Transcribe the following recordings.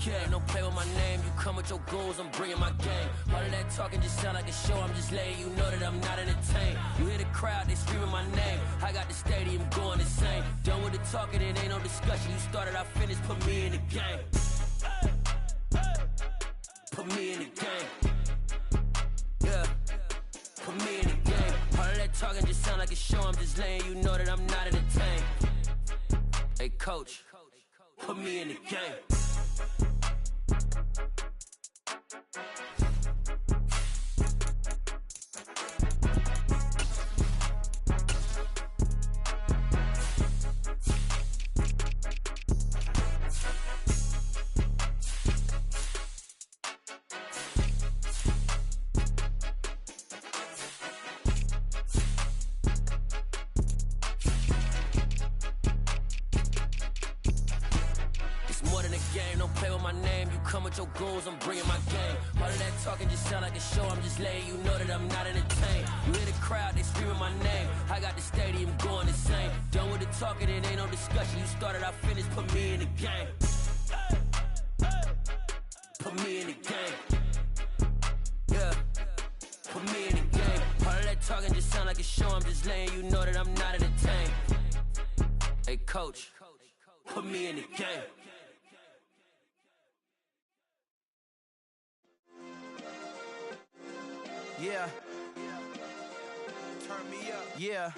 game, don't play with my name. You come with your goons, I'm bringing my game. All of that talking just sound like a show, I'm just letting you know that I'm not entertained. You hear the crowd, they screaming my name. I got the stadium going insane. Done with the talking, it ain't no discussion. You started, I finished, put me in the game. Put me in the game. Yeah, put me in the game. All of that talking just sound like a show, I'm just letting you know that I'm not entertained. Hey coach, put me in the game. Your goons, I'm bringing my game. All of that talking just sound like a show, I'm just letting you know that I'm not entertained. You hear the crowd, they screaming my name. I got the stadium going insane. Done with the talking, it ain't no discussion. You started, I finished, put me in the game. Put me in the game. Yeah, put me in the game. All of that talking just sound like a show, I'm just letting you know that I'm not entertained. Hey coach, put me in the game. Yeah. Turn me up. Yeah.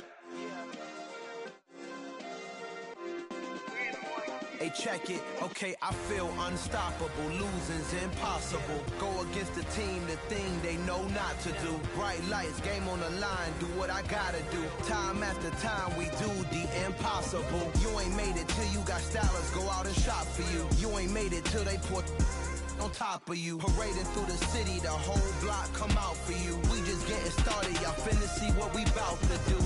Hey, check it. Okay, I feel unstoppable. Losing's impossible. Go against the team, the thing they know not to do. Bright lights, game on the line, do what I gotta do. Time after time, we do the impossible. You ain't made it till you got stylers go out and shop for you. You ain't made it till they put on top of you. Parading through the city, the whole block come out for you. We just getting started, y'all finna see what we bout to do.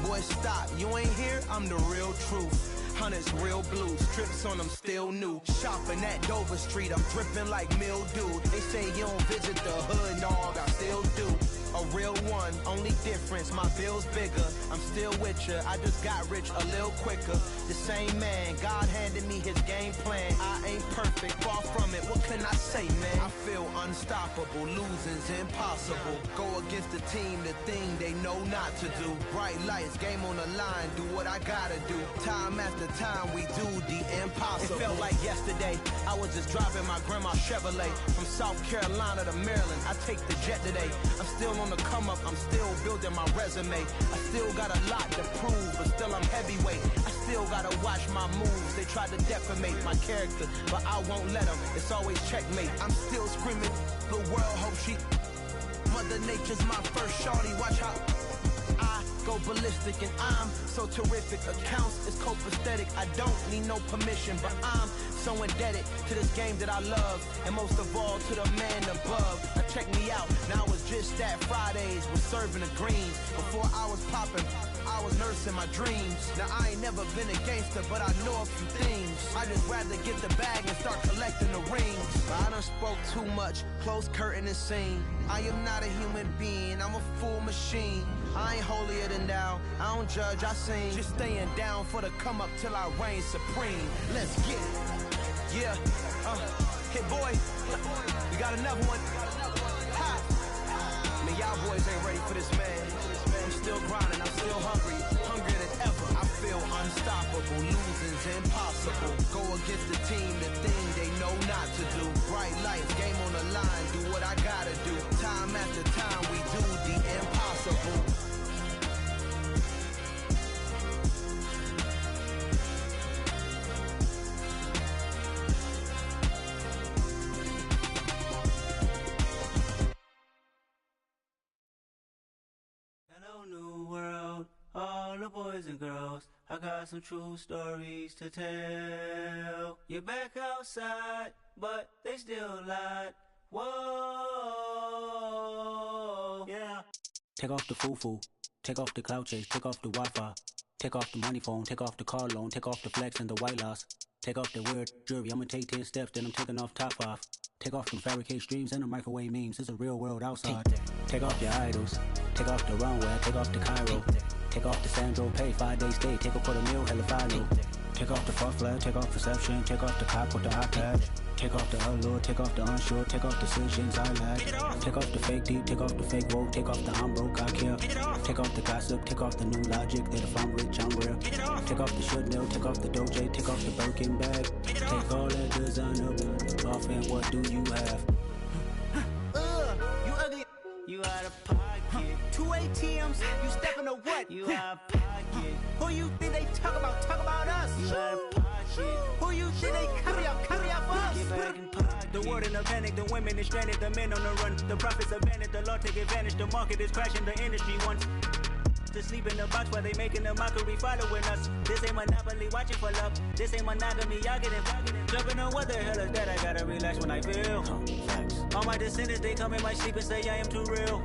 Boy, stop, you ain't here, I'm the real truth. Hunters, real blue, strips on them still new. Shopping at Dover Street, I'm dripping like mildew. They say you don't visit the hood, dog, I still do. A real one, only difference, my bill's bigger. I'm still with ya, I just got rich a little quicker. The same man, God handed me his game plan. I ain't perfect, far from it, what can I say, man? I feel unstoppable, losing's impossible. Go against the team, the thing they know not to do. Bright lights, game on the line, do what I gotta do. Time after time, we do the impossible. It felt like yesterday, I was just driving my grandma's Chevrolet. From South Carolina to Maryland, I take the jet today. I'm still on the come up, I'm still building my resume. I still got a lot to prove, but still I'm heavyweight. I still gotta watch my moves. They try to defamate my character, but I won't let them. It's always checkmate. I'm still screaming, the world hope she. Mother Nature's my first shorty, watch how I go ballistic and I'm so terrific. Accounts is copacetic, I don't need no permission, but I'm so indebted to this game that I love, and most of all to the man above. Now check me out, now it's just that Fridays was serving the greens. Before I was popping, I was nursing my dreams. Now I ain't never been a gangster, but I know a few things. I just rather get the bag and start collecting the rings. But I done spoke too much, close curtain and scene. I am not a human being, I'm a full machine. I ain't holier than thou, I don't judge, I sing. Just staying down for the come up till I reign supreme. Let's get it. Yeah, hit boy, we got another one. Ha! Man, y'all boys ain't ready for this, man. I'm still grinding, I'm still hungry, hungrier than ever. I feel unstoppable, losing's impossible. Go against the team, the thing they know not to do. Bright lights, game on the line, do what I gotta do. Time after time, we do the impossible. Hello, new world, all the boys and girls. I got some true stories to tell. You're back outside, but they still lied. Whoa, yeah. Take off the foo-foo, take off the cloud chase, take off the Wi-Fi, take off the money phone, take off the car loan, take off the flex and the white loss. Take off the weird jewelry, I'ma take 10 steps, then I'm taking off top off. Take off them fabricate streams and the microwave memes, it's a real world outside. Take off your idols, take off the runway, take off the Cairo. Take off the Sandro pay, 5 days stay, take a quarter meal, hella final. Take off the fuck flag, take off perception, take off the cop with the iPad. Take off the allure, take off the unsure, take off decisions I lack. Take off the fake deep, take off the fake woke, take off the I'm broke, I care. Take off the gossip, take off the new logic that if I'm rich, I'm real. Take off the should know, take off the doje, take off the Birkin bag. Take all that designer off and what do you have? You ugly. You out of pocket. 2 ATMs, you stepping to what? You out of pocket. Who you think they talk about us? You out of pocket. Who you think they carry out for us? Get back in pocket. The world in a panic, the women is stranded, the men on the run. The profits abandoned, the law take advantage, the market is crashing, the industry wants to sleep in the box while they making a mockery following us. This ain't monopoly, watching for love. This ain't monogamy, y'all get it. Jumping on what the hell is that? I gotta relax when I feel. All my descendants, they come in my sleep and say I am too real.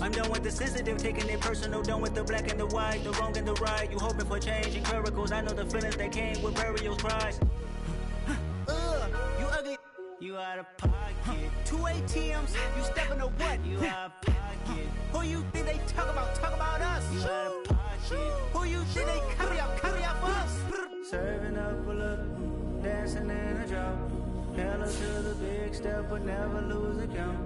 I'm done with the sensitive, taking it personal. Done with the black and the white, the wrong and the right. You hoping for change and miracles. I know the feelings that came with burial cries. You ugly. You out of pocket. 2 ATMs, you stepping to what? You out of pocket. Who you think they talk about us? You out of pocket. Who you think they carry out for us? Serving up a look, dancing in a drop. Hella to the big step, but never lose a count.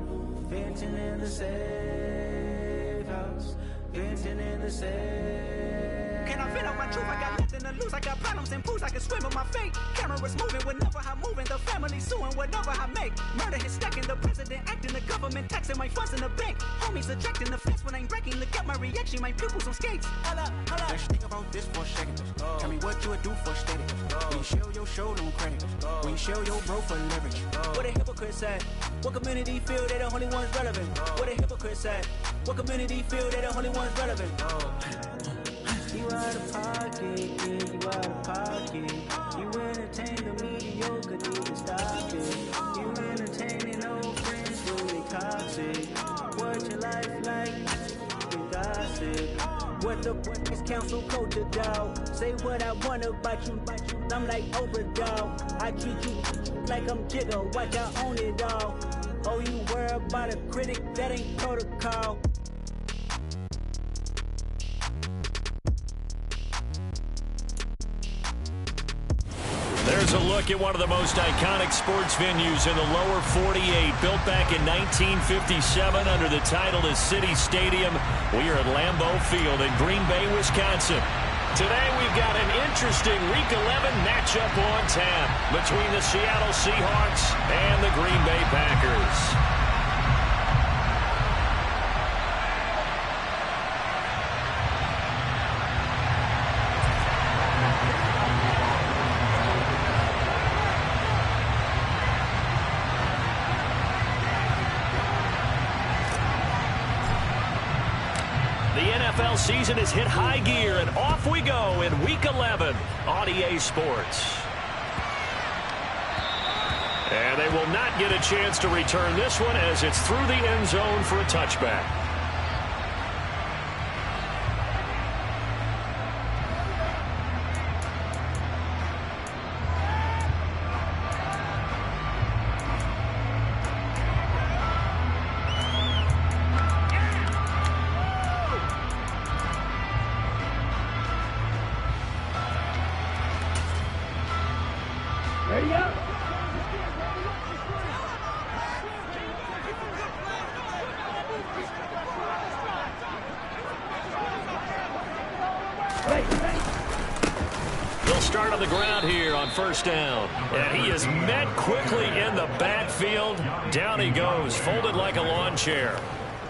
Venting in the safe house. Venting in the safe. Can I fit out my truth? I got nothing to lose. I got problems and pools. I can swim with my fate. Cameras moving whenever I'm moving. The family suing whatever I make. Murder is stacking. The president acting. The government taxing my funds in the bank. Homies ejecting the fence when I'm breaking. Look at my reaction. My pupils on skates. Hold up. Let's think about this for a second. Tell me what you would do for steady. When you show your show no credit. When you show your bro for leverage. What a hypocrite said. What community feel they the only ones relevant? What a hypocrite said. What community feel they the only ones relevant? You out of pocket, yeah, you out of pocket. You entertain the mediocre, need to stop it. You entertaining old friends, really toxic. What your life like? You gossip. What the fuck is council culture, dog? Say what I want about you, I'm like overdog. I treat you like I'm Jigga, watch I own it all. Oh, you worry about a critic, that ain't protocol. There's a look at one of the most iconic sports venues in the lower 48, built back in 1957 under the title of City Stadium. We are at Lambeau Field in Green Bay, Wisconsin. Today we've got an interesting Week 11 matchup on tap between the Seattle Seahawks and the Green Bay Packers. Season has hit high gear, and off we go in Week 11 on EA Sports. And they will not get a chance to return this one as it's through the end zone for a touchback. First down, and he is met quickly in the backfield. Down he goes, folded like a lawn chair.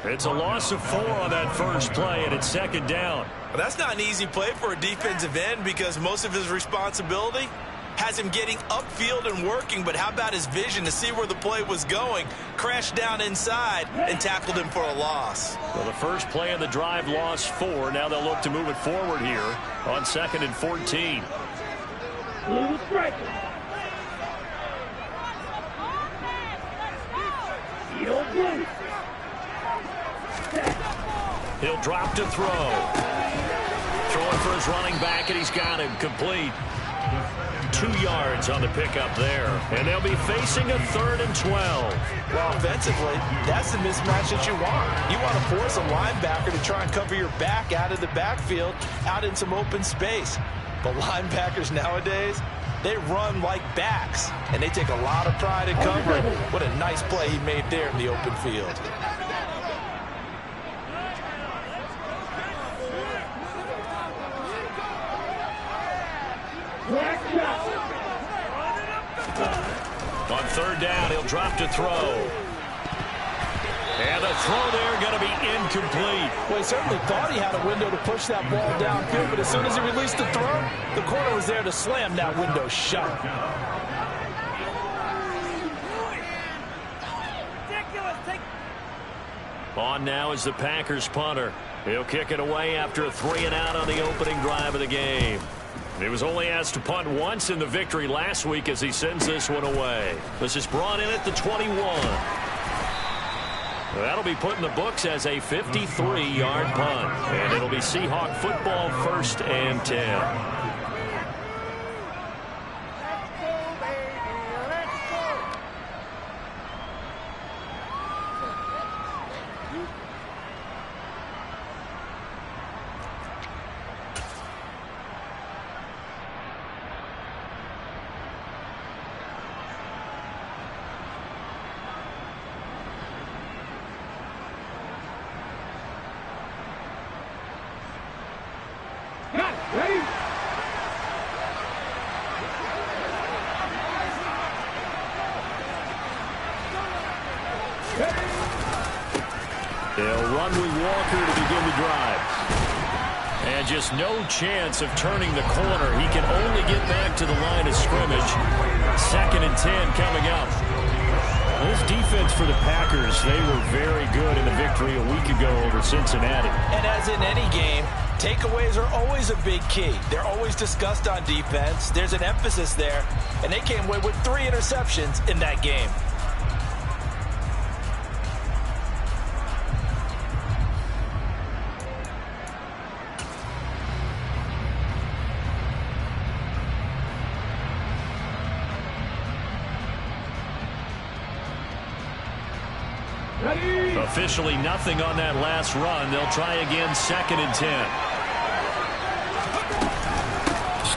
It's a loss of 4 on that first play, and it's second down. Well, that's not an easy play for a defensive end because most of his responsibility has him getting upfield and working, but how about his vision to see where the play was going, crashed down inside, and tackled him for a loss. Well, the first play of the drive lost 4. Now they'll look to move it forward here on 2nd and 14. Blue strike. He'll drop to throw. Throwing for his running back, and he's got him complete. 2 yards on the pickup there. And they'll be facing a 3rd and 12. Well, offensively, that's the mismatch that you want. You want to force a linebacker to try and cover your back out of the backfield, out in some open space. But linebackers nowadays, they run like backs, and they take a lot of pride in covering. What a nice play he made there in the open field. On third down, he'll drop to throw. And the throw there going to be incomplete. Well, he certainly thought he had a window to push that ball downfield, but as soon as he released the throw, the corner was there to slam that window shut. On now is the Packers punter. He'll kick it away after a 3-and-out on the opening drive of the game. He was only asked to punt once in the victory last week as he sends this one away. This is brought in at the 21. That'll be put in the books as a 53-yard punt. And it'll be Seahawk football, 1st and 10. They'll run with Walker to begin the drive. And just no chance of turning the corner. He can only get back to the line of scrimmage. 2nd and 10 coming up. This defense for the Packers, they were very good in the victory a week ago over Cincinnati. And as in any game, takeaways are always a big key. They're always discussed on defense. There's an emphasis there. And they came away with 3 interceptions in that game. Officially nothing on that last run. They'll try again, 2nd and 10.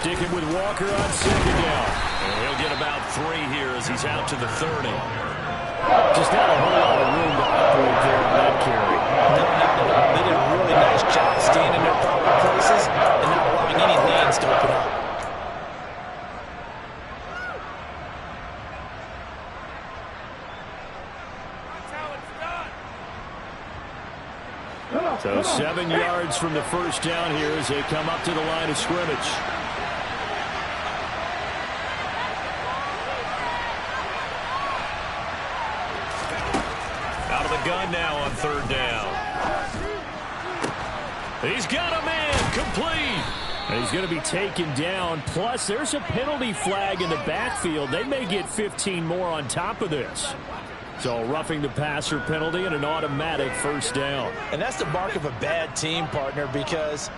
Sticking with Walker on 2nd down. And he'll get about 3 here as he's out to the 30. Just not a whole lot of room to operate there on that carry. No, they did a really nice job staying in their proper places and not allowing any lanes to open up. So 7 yards from the first down here as they come up to the line of scrimmage. Out of the gun now on 3rd down. He's got a man complete. He's going to be taken down. Plus, there's a penalty flag in the backfield. They may get 15 more on top of this. So roughing the passer penalty and an automatic 1st down. And that's the mark of a bad team, partner, because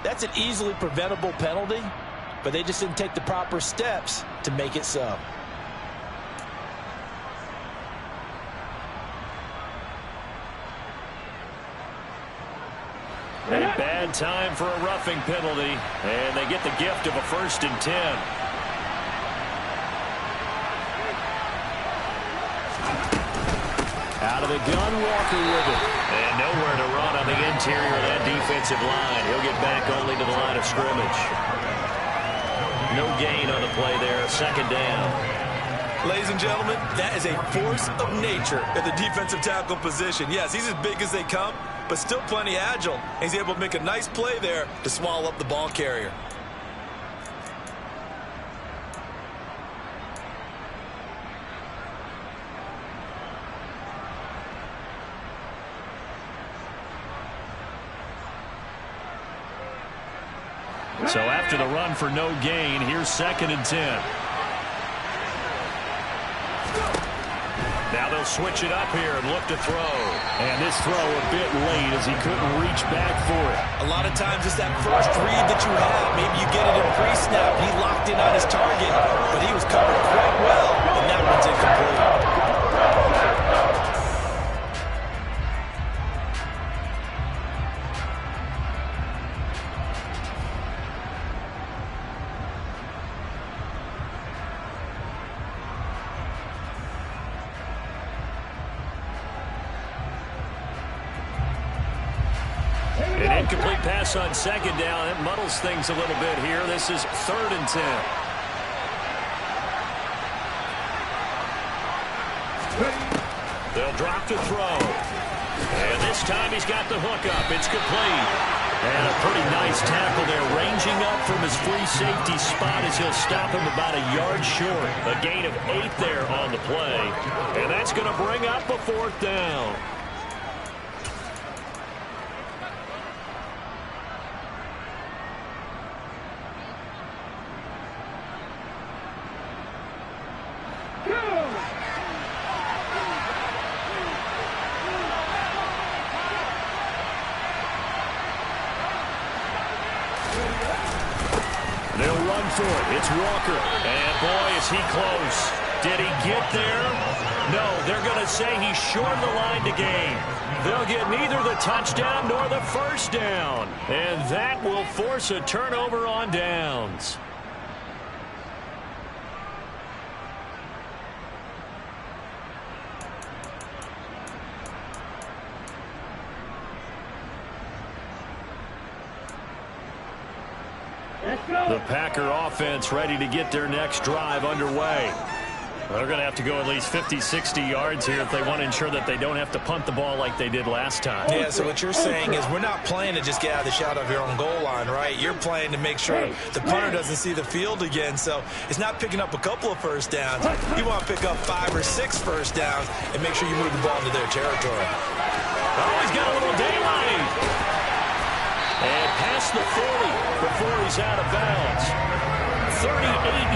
that's an easily preventable penalty, but they just didn't take the proper steps to make it so. A bad time for a roughing penalty, and they get the gift of a 1st and 10. Out of the gun, Walker with it. And nowhere to run on the interior of that defensive line. He'll get back only to the line of scrimmage. No gain on the play there, 2nd down. Ladies and gentlemen, that is a force of nature at the defensive tackle position. Yes, he's as big as they come, but still plenty agile. He's able to make a nice play there to swallow up the ball carrier. So after the run for no gain, here's 2nd and 10. Now they'll switch it up here and look to throw. And this throw a bit late as he couldn't reach back for it. A lot of times it's that first read that you have. Maybe you get it in pre-snap. He locked in on his target, but he was covered quite well, and that one's incomplete. incomplete pass on second down. It muddles things a little bit here. This is 3rd and 10. They'll drop to throw. And this time he's got the hook up. It's complete. And a pretty nice tackle there, ranging up from his free safety spot as he'll stop him about a yard short. A gain of 8 there on the play. And that's going to bring up a 4th down. It's Walker, and boy, is he close. Did he get there? No, they're going to say he's short of the line to gain. They'll get neither the touchdown nor the first down, and that will force a turnover on downs. The Packer offense ready to get their next drive underway. They're going to have to go at least 50, 60 yards here if they want to ensure that they don't have to punt the ball like they did last time. Yeah, so what you're saying is we're not playing to just get out of the shot of your own goal line, right? You're playing to make sure the punter doesn't see the field again. So it's not picking up a couple of first downs. You want to pick up 5 or 6 first downs and make sure you move the ball into their territory. Oh, he's got a little daylight. And past the 40 before he's out of bounds. 38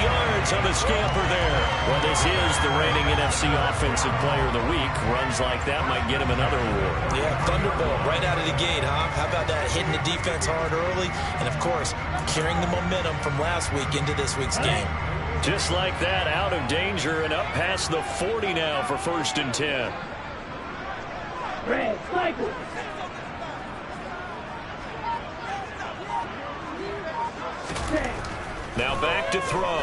yards on the scamper there. Well, this is the reigning NFC Offensive Player of the Week. Runs like that might get him another award. Yeah, Thunderbolt right out of the gate, huh? How about that, hitting the defense hard early? And, of course, carrying the momentum from last week into this week's game. Just like that, out of danger and up past the 40 now for 1st and 10. Red, cycle. Now back to throw.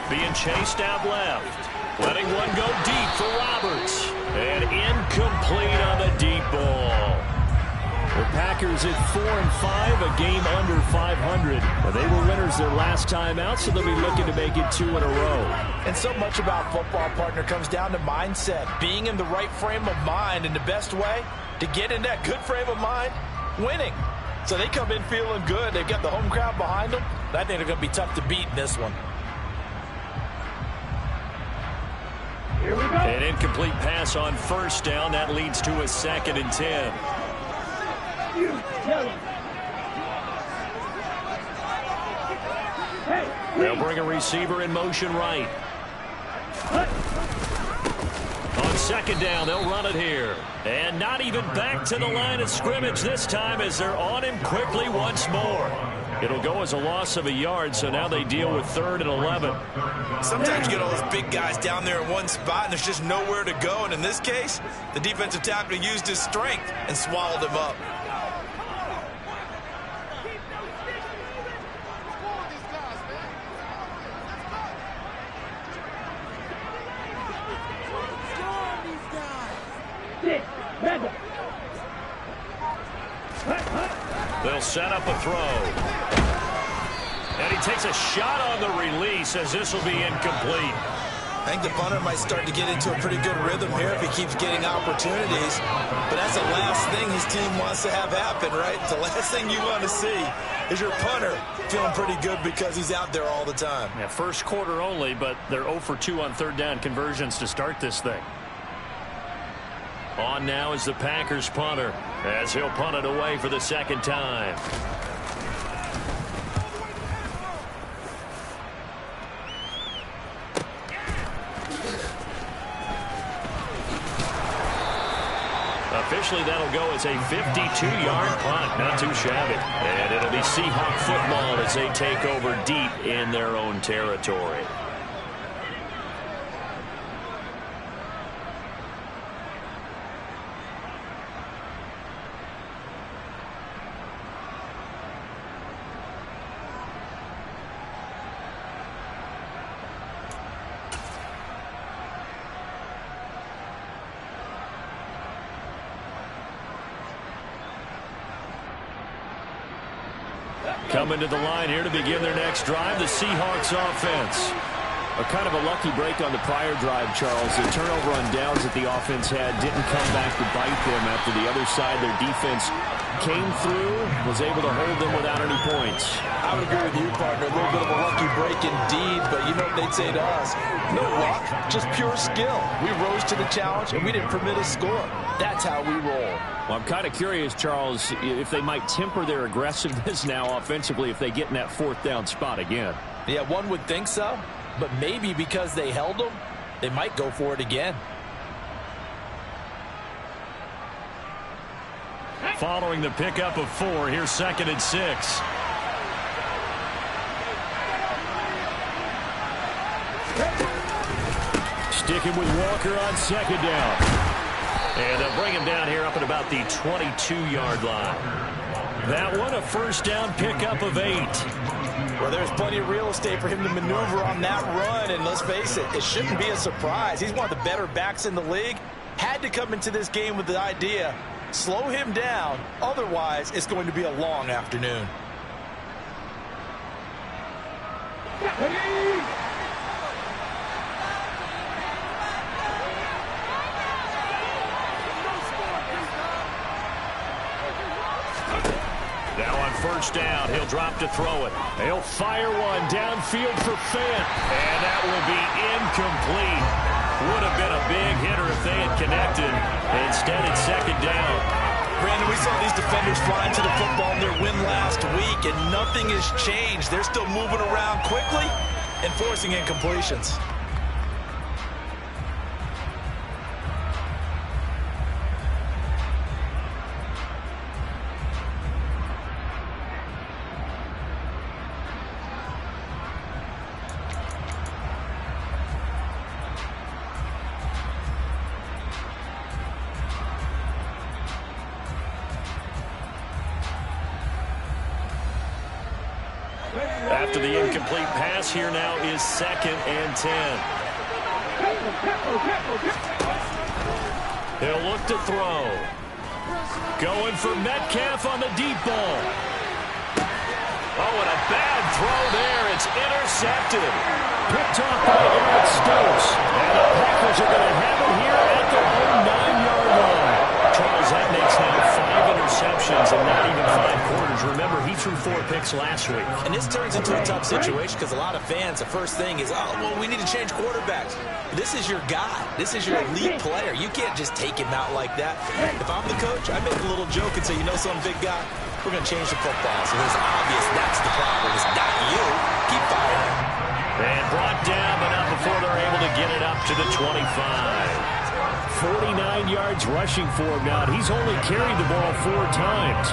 Being chased out left. Letting one go deep for Roberts. And incomplete on the deep ball. The Packers at 4-5, a game under 500. Well, they were winners their last time out, so they'll be looking to make it 2 in a row. And so much about football, partner, comes down to mindset. Being in the right frame of mind, and the best way to get in that good frame of mind, winning. So they come in feeling good. They've got the home crowd behind them. I think they're going to be tough to beat in this one. Here we go. An incomplete pass on 1st down. That leads to a 2nd and 10. They'll bring a receiver in motion right. On 2nd down, they'll run it here. And not even back to the line of scrimmage this time as they're on him quickly once more. It'll go as a loss of a yard, so now they deal with 3rd and 11. Sometimes you get all those big guys down there in one spot, and there's just nowhere to go. And in this case, the defensive tackle used his strength and swallowed him up. They'll set up a throw. And he takes a shot on the release as this will be incomplete. I think the punter might start to get into a pretty good rhythm here if he keeps getting opportunities. But that's the last thing his team wants to have happen, right? The last thing you want to see is your punter feeling pretty good because he's out there all the time. Yeah, first quarter only, but they're 0 for 2 on 3rd down conversions to start this thing. On now is the Packers punter as he'll punt it away for the 2nd time. Officially, that'll go as a 52-yard punt. Not too shabby. And it'll be Seahawk football as they take over deep in their own territory. Coming to the line here to begin their next drive, the Seahawks offense. A kind of a lucky break on the prior drive, Charles. The turnover on downs that the offense had didn't come back to bite them after the other side. Their defense came through, was able to hold them without any points. I would agree with you, partner. A little bit of a lucky break indeed, but you know what they'd say to us? No luck, just pure skill. We rose to the challenge, and we didn't permit a score. That's how we roll. Well, I'm kind of curious, Charles, if they might temper their aggressiveness now offensively if they get in that fourth down spot again. Yeah, one would think so, but maybe because they held them, they might go for it again. Following the pickup of 4, here's 2nd and 6. Sticking with Walker on 2nd down. And they'll bring him down here up at about the 22-yard line. That one, a first down pickup of 8. Well, there's plenty of real estate for him to maneuver on that run, and let's face it, it shouldn't be a surprise. He's one of the better backs in the league. Had to come into this game with the idea, slow him down, otherwise it's going to be a long afternoon. Now on first down, he'll drop to throw it. He'll fire one downfield for Fant, and that will be incomplete. Would have been a big hitter if they had connected. Instead, it's 2nd down. Brandon, we saw these defenders flying to the football in their win last week, and nothing has changed. They're still moving around quickly and forcing incompletions. After the incomplete pass, here now is 2nd and 10. He'll look to throw. Going for Metcalf on the deep ball. Oh, and a bad throw there. It's intercepted. Picked off by Eric Stokes. And the Packers are going to have it here at their own 9-yard line. Charles, that makes now 5 interceptions in not even 5 quarters. Remember, he threw 4 picks last week. And this turns into a tough situation because a lot of fans, the first thing is, oh, well, we need to change quarterbacks. This is your guy. This is your elite player. You can't just take him out like that. If I'm the coach, I make a little joke and say, you know some big guy? We're going to change the football. So it's obvious that's the problem. It's not you. Keep firing. And brought down, but not before they're able to get it up to the 25. 49 yards rushing for him now. He's only carried the ball 4 times.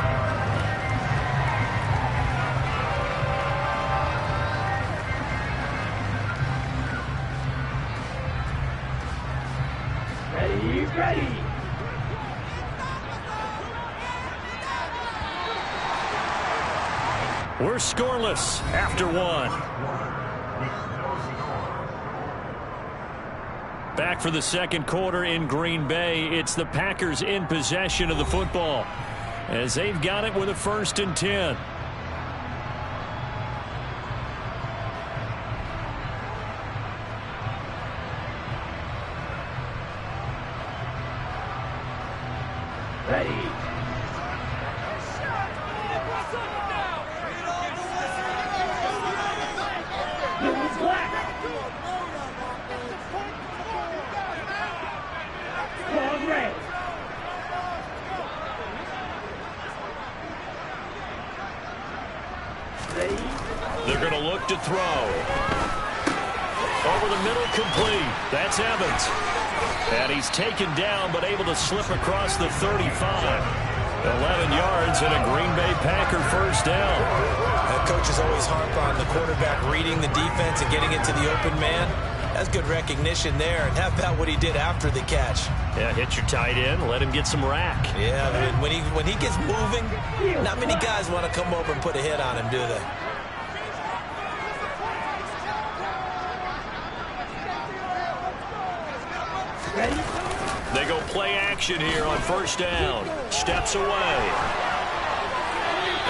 Ready. We're scoreless after 1. Back for the second quarter in Green Bay. It's the Packers in possession of the football as they've got it with a 1st and 10. Ready. They're going to look to throw. Over the middle, complete. That's Evans. And he's taken down, but able to slip across the 35. 11 yards and a Green Bay Packer first down. Coaches always harp on the quarterback reading the defense and getting into the open man. That's good recognition there. And how about what he did after the catch? Yeah, hit your tight end, let him get some rack. Yeah, but when he gets moving, not many guys want to come over and put a hit on him, do they? They go play action here on first down. Steps away.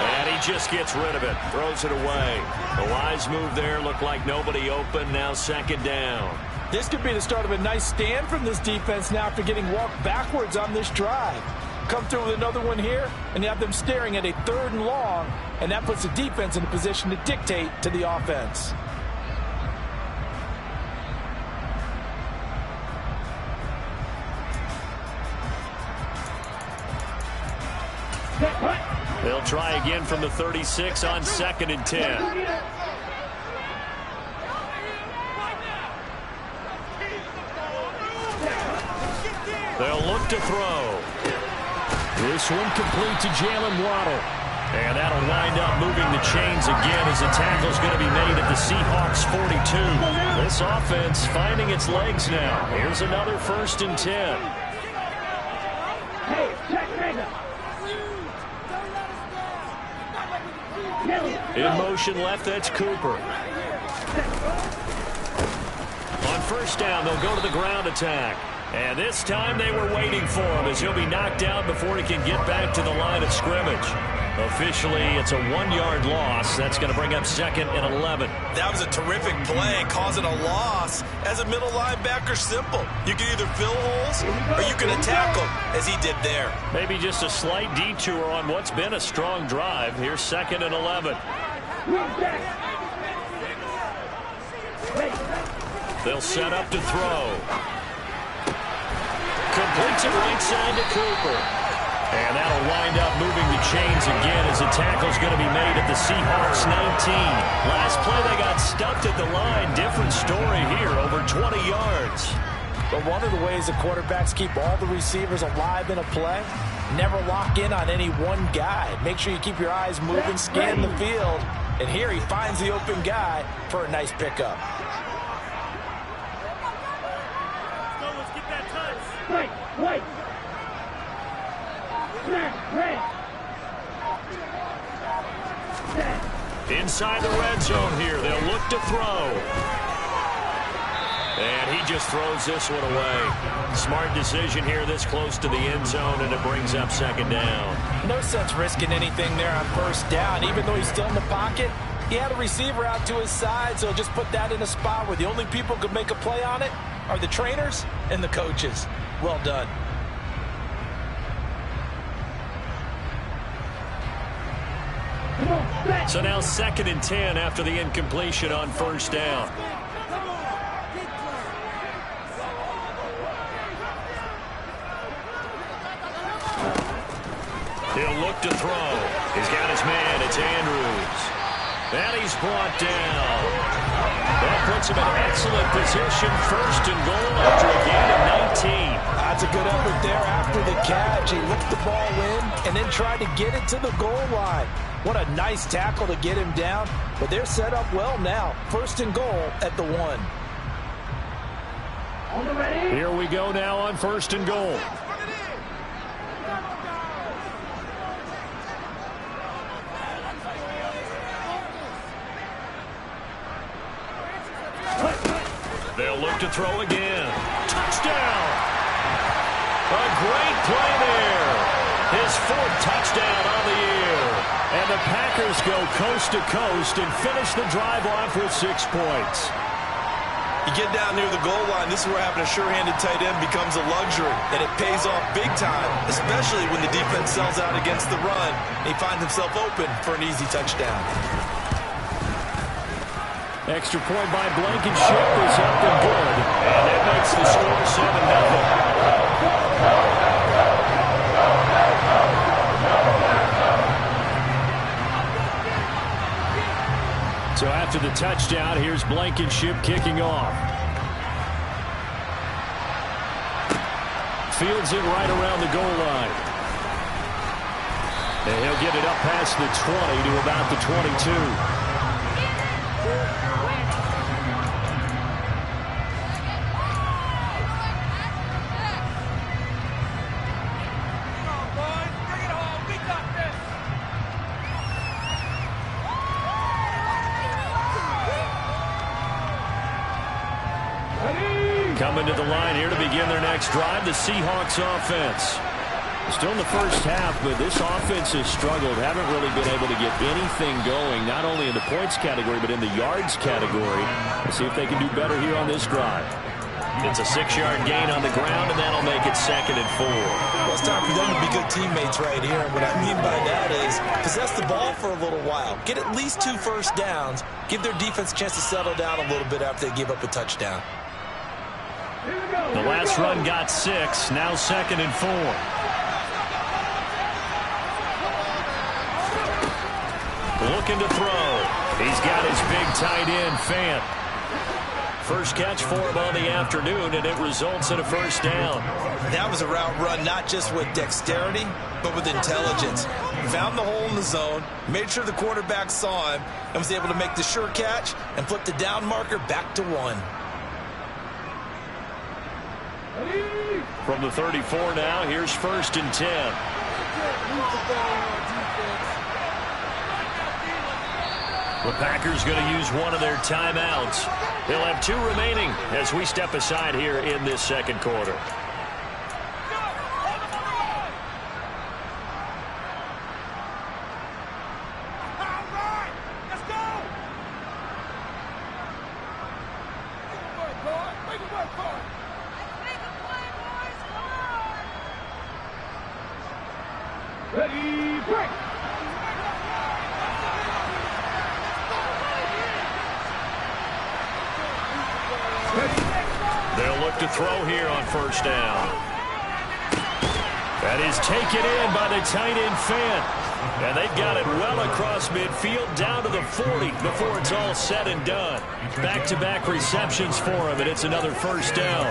And he just gets rid of it, throws it away. A wise move there, looked like nobody open, now second down. This could be the start of a nice stand from this defense now after getting walked backwards on this drive. Come through with another one here, and you have them staring at a 3rd and long, and that puts the defense in a position to dictate to the offense. They'll try again from the 36 on 2nd and 10. They'll look to throw. This one complete to Jalen Waddle. And that'll wind up moving the chains again as the tackle's going to be made at the Seahawks 42. This offense finding its legs now. Here's another 1st and 10. Hey, check Rager. In motion left, that's Cooper. On 1st down, they'll go to the ground attack. And this time they were waiting for him as he'll be knocked down before he can get back to the line of scrimmage. Officially, it's a 1-yard loss. That's going to bring up 2nd and 11. That was a terrific play, causing a loss. As a middle linebacker, simple. You can either fill holes or you can attack them, as he did there. Maybe just a slight detour on what's been a strong drive. Here's 2nd and 11. They'll set up to throw. Completes it right side to Cooper. And that'll wind up moving the chains again as the tackle's going to be made at the Seahawks 19. Last play they got stuffed at the line. Different story here, over 20 yards. But one of the ways the quarterbacks keep all the receivers alive in a play, never lock in on any one guy. Make sure you keep your eyes moving, scan the field. And here he finds the open guy for a nice pickup. Wait. Inside the red zone here. They'll look to throw. And he just throws this one away. Smart decision here this close to the end zone, and it brings up 2nd down. No sense risking anything there on 1st down. Even though he's still in the pocket, he had a receiver out to his side, so just put that in a spot where the only people who could make a play on it are the trainers and the coaches. Well done. So now 2nd and 10 after the incompletion on 1st down. He'll look to throw. He's got his man. It's Andrews. And he's brought down. That puts him in excellent position. 1st and goal after a gain of 19. That's a good effort there after the catch. He looked the ball in and then tried to get it to the goal line. What a nice tackle to get him down. But they're set up well now. 1st and goal at the 1. Here we go now on 1st and goal. They'll look to throw again. Touchdown! A great play there. His 4th touchdown on the year. And the Packers go coast to coast and finish the drive off with 6 points. You get down near the goal line, this is where having a sure-handed tight end becomes a luxury, and it pays off big time, especially when the defense sells out against the run, and he finds himself open for an easy touchdown. Extra point by Blankenship is up and good, and that makes the score 7-0. So after the touchdown, here's Blankenship kicking off. Fields it right around the goal line. And he'll get it up past the 20 to about the 22. Coming to the line here to begin their next drive, the Seahawks offense. Still in the first half, but this offense has struggled. Haven't really been able to get anything going, not only in the points category, but in the yards category. Let's see if they can do better here on this drive. It's a 6-yard gain on the ground, and that'll make it 2nd and 4. Well, it's time for them to be good teammates right here. And what I mean by that is possess the ball for a little while. Get at least 2 first downs. Give their defense a chance to settle down a little bit after they give up a touchdown. The last run got 6. Now 2nd and 4. Looking to throw. He's got his big tight end, Fant. First catch for him on the afternoon, and it results in a first down. That was a route run not just with dexterity, but with intelligence. Found the hole in the zone, made sure the quarterback saw him, and was able to make the sure catch and flip the down marker back to 1. From the 34 now, here's 1st and 10. The Packers going to use one of their timeouts. They'll have 2 remaining as we step aside here in this second quarter. Ready, break! They'll look to throw here on first down. That is taken in by the tight end Fant. And they've got it well across midfield down to the 40 before it's all said and done. Back-to-back receptions for him, and it's another first down.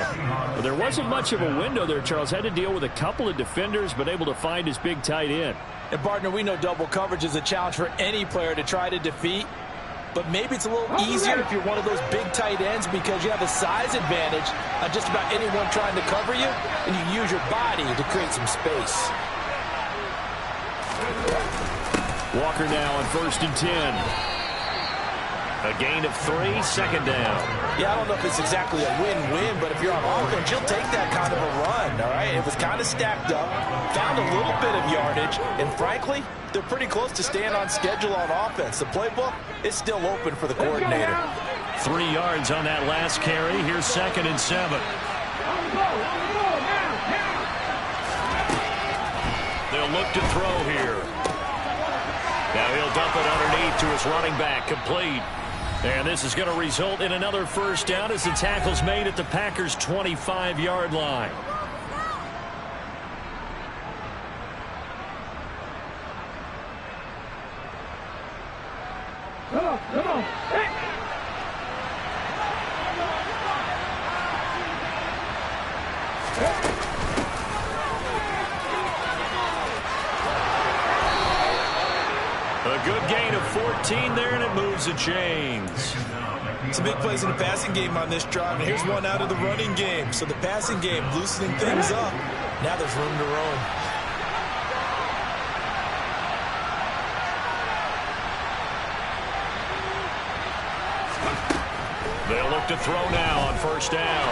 Well, there wasn't much of a window there, Charles. Had to deal with a couple of defenders, but able to find his big tight end. And, partner, we know double coverage is a challenge for any player to try to defeat. But maybe it's a little easier if you're one of those big tight ends because you have a size advantage on just about anyone trying to cover you, and you use your body to create some space. Walker now on 1st and 10. A gain of 3, 2nd down. Yeah, I don't know if it's exactly a win-win, but if you're on offense, you'll take that kind of a run, all right? It was kind of stacked up, found a little bit of yardage, and frankly, they're pretty close to staying on schedule on offense. The playbook is still open for the coordinator. 3 yards on that last carry. Here's 2nd and 7. They'll look to throw here. Now he'll dump it underneath to his running back, complete. And this is going to result in another first down as the tackle's made at the Packers' 25-yard line. Come on, come on. Hey. A good gain of 14 there, and it moves the chains. Some big plays in the passing game on this drive, and here's one out of the running game. So the passing game loosening things up. Now there's room to roam. They'll look to throw now on first down.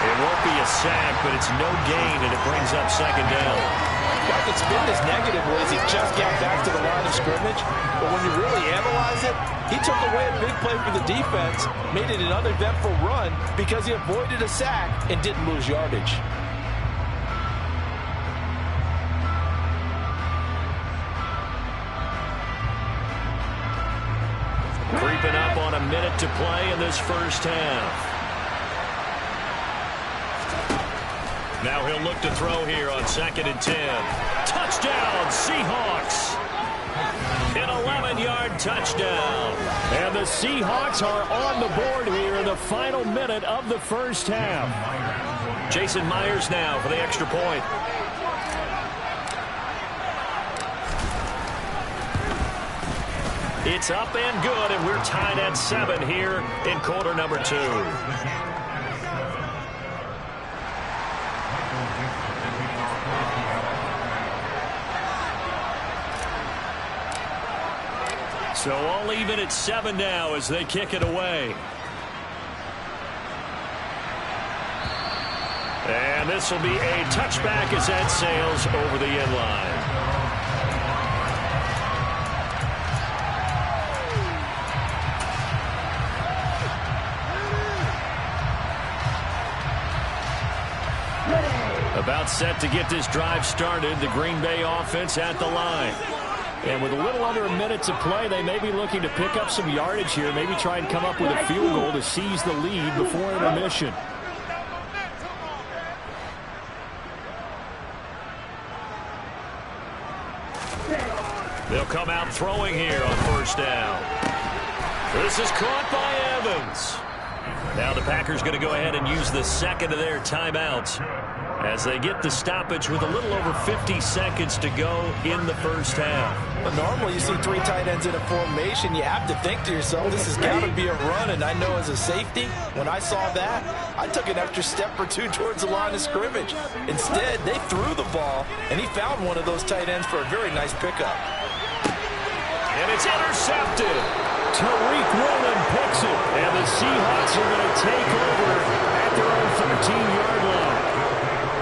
It won't be a sack, but it's no gain, and it brings up 2nd down. I could spin this negatively as he just got back to the line of scrimmage. But when you really analyze it, he took away a big play for the defense, made it an uneventful run because he avoided a sack and didn't lose yardage. Creeping up on a minute to play in this first half. Now he'll look to throw here on 2nd and 10. Touchdown, Seahawks! An 11-yard touchdown. And the Seahawks are on the board here in the final minute of the first half. Jason Myers now for the extra point. It's up and good, and we're tied at 7 here in quarter number 2. So all even at 7 now as they kick it away. And this will be a touchback as that sails over the end line. About set to get this drive started, the Green Bay offense at the line. And with a little under a minute to play, they may be looking to pick up some yardage here, maybe try and come up with a field goal to seize the lead before intermission. They'll come out throwing here on first down. This is caught by Evans. Now the Packers going to go ahead and use the second of their timeouts as they get the stoppage with a little over 50 seconds to go in the first half. But normally you see three tight ends in a formation, you have to think to yourself, this has got to be a run. And I know as a safety, when I saw that, I took an extra step or two towards the line of scrimmage. Instead, they threw the ball, and he found one of those tight ends for a very nice pickup. And it's intercepted. Tariq Woolen picks it, and the Seahawks are going to take over at their own 13-yard line.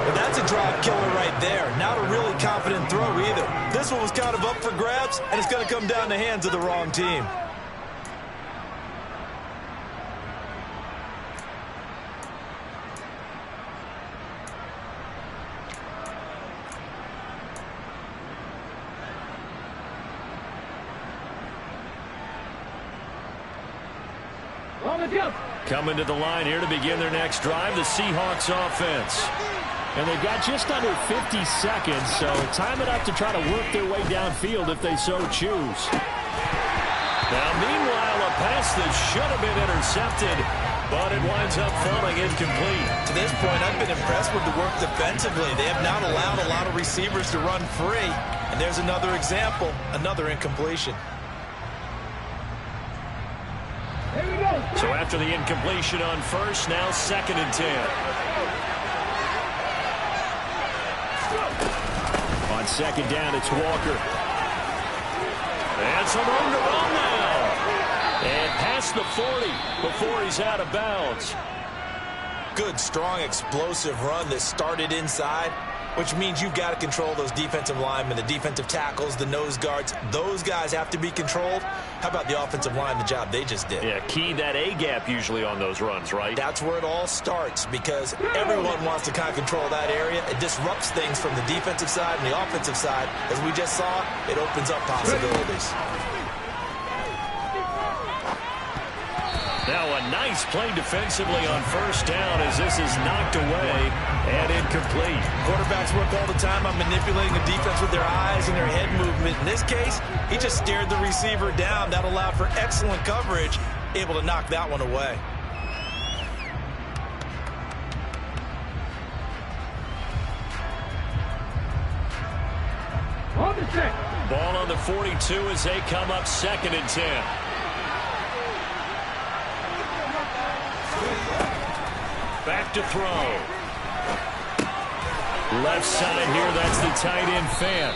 Well, that's a drive killer right there. Not a really confident throw either. This one was kind of up for grabs, and it's going to come down the hands of the wrong team. Coming to the line here to begin their next drive, the Seahawks offense. And they've got just under 50 seconds, so time it up to try to work their way downfield if they so choose. Now, meanwhile, a pass that should have been intercepted, but it winds up falling incomplete. To this point, I've been impressed with the work defensively. They have not allowed a lot of receivers to run free. And there's another example, another incompletion. So after the incompletion on first, now 2nd and 10. On second down, it's Walker. And some room to run now. And past the 40 before he's out of bounds. Good, strong, explosive run that started inside, which means you've got to control those defensive linemen, the defensive tackles, the nose guards. Those guys have to be controlled. How about the offensive line, the job they just did? Yeah, key that A-gap usually on those runs, right? That's where it all starts because everyone wants to kind of control that area. It disrupts things from the defensive side and the offensive side. As we just saw, it opens up possibilities. Now a nice play defensively on first down as this is knocked away and incomplete. Quarterbacks work all the time on manipulating the defense with their eyes and their head movement. In this case, he just stared the receiver down. That allowed for excellent coverage, able to knock that one away. Ball on the 42 as they come up 2nd and 10. Back to throw. Left side here, that's the tight end Fant.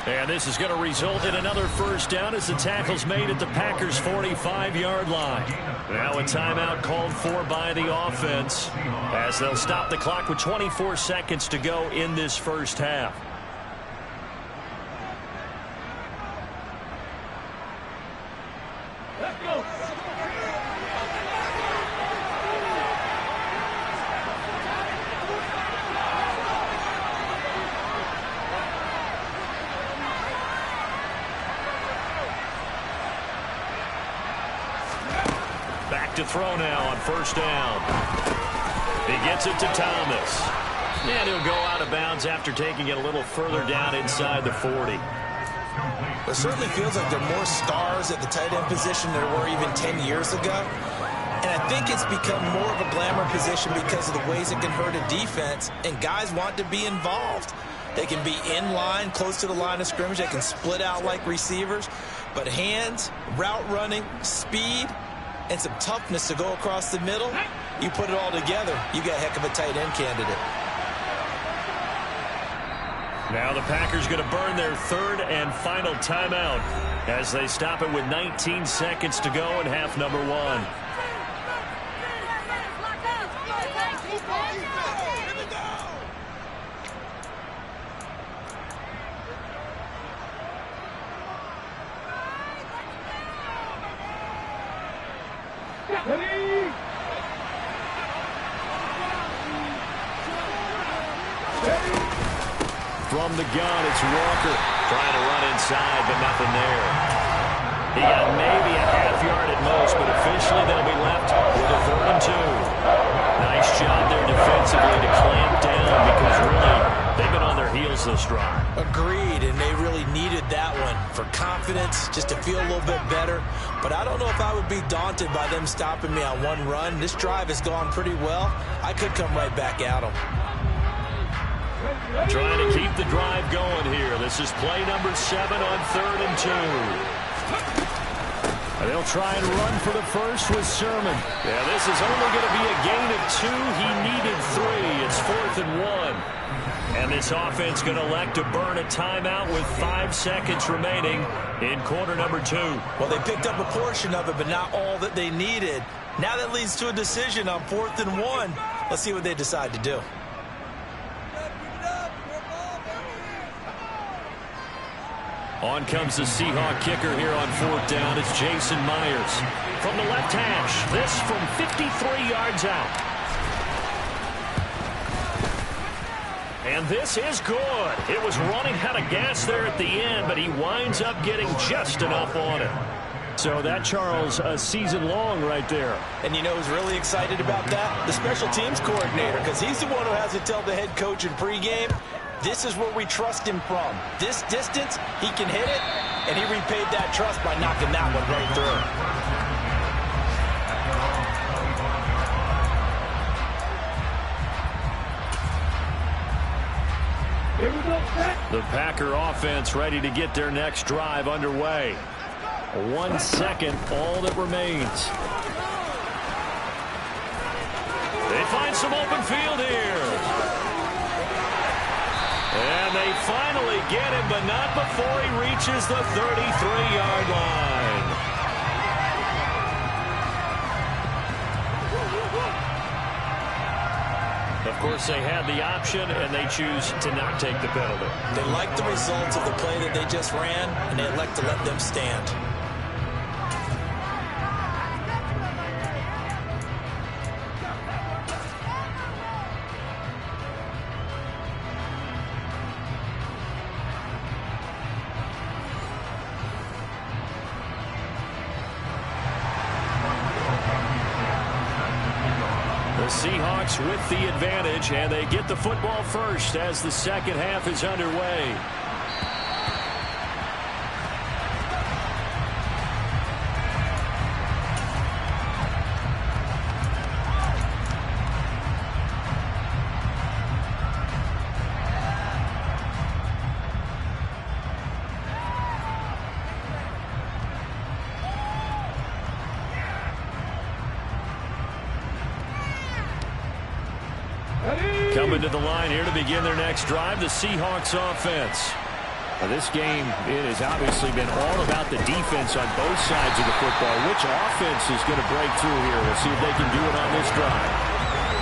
And this is going to result in another first down as the tackle's made at the Packers' 45-yard line. Now a timeout called for by the offense as they'll stop the clock with 24 seconds to go in this first half. Let's go. Back to throw now on first down. He gets it to Thomas. And he'll go out of bounds after taking it a little further down inside the 40. It certainly feels like there are more stars at the tight end position than there were even 10 years ago. And I think it's become more of a glamour position because of the ways it can hurt a defense, and guys want to be involved. They can be in line, close to the line of scrimmage. They can split out like receivers. But hands, route running, speed, and some toughness to go across the middle, you put it all together, you got a heck of a tight end candidate. Now the Packers going to burn their 3rd and final timeout as they stop it with 19 seconds to go in half number 1. Ready. From the gun, it's Walker. Trying to run inside, but nothing there. He got maybe a half yard at most, but officially they'll be left with a 3rd and 2. Nice job there defensively to clamp down because really they've been on their heels this drive. Agreed, and they really needed that one for confidence, just to feel a little bit better. But I don't know if I would be daunted by them stopping me on one run. This drive has gone pretty well. I could come right back at them. Trying to keep the drive going here. This is play number 7 on 3rd and 2. They'll try and run for the first with Sermon. Yeah, this is only going to be a gain of 2. He needed 3. It's 4th and 1. And this offense going to elect to burn a timeout with 5 seconds remaining in quarter number 2. Well, they picked up a portion of it, but not all that they needed. Now that leads to a decision on 4th and 1. Let's see what they decide to do. On comes the Seahawk kicker here on 4th down. It's Jason Myers from the left hash. This from 53 yards out. And this is good. It was running out of gas there at the end, but he winds up getting just enough on it. So that, Charles, a season long right there. And you know who's really excited about that? The special teams coordinator, because he's the one who has to tell the head coach in pregame, this is where we trust him from. This distance, he can hit it, and he repaid that trust by knocking that one right through. The Packer offense ready to get their next drive underway. 1 second, all that remains. They find some open field here. And they finally get him, but not before he reaches the 33-yard line. Of course, they had the option, and they choose to not take the penalty. They like the results of the play that they just ran, and they elect to let them stand. The Seahawks with the advantage, and they get the football first as the second half is underway. Coming to the line here to begin their next drive, the Seahawks offense. Now this game, it has obviously been all about the defense on both sides of the football. Which offense is going to break through here? We'll see if they can do it on this drive.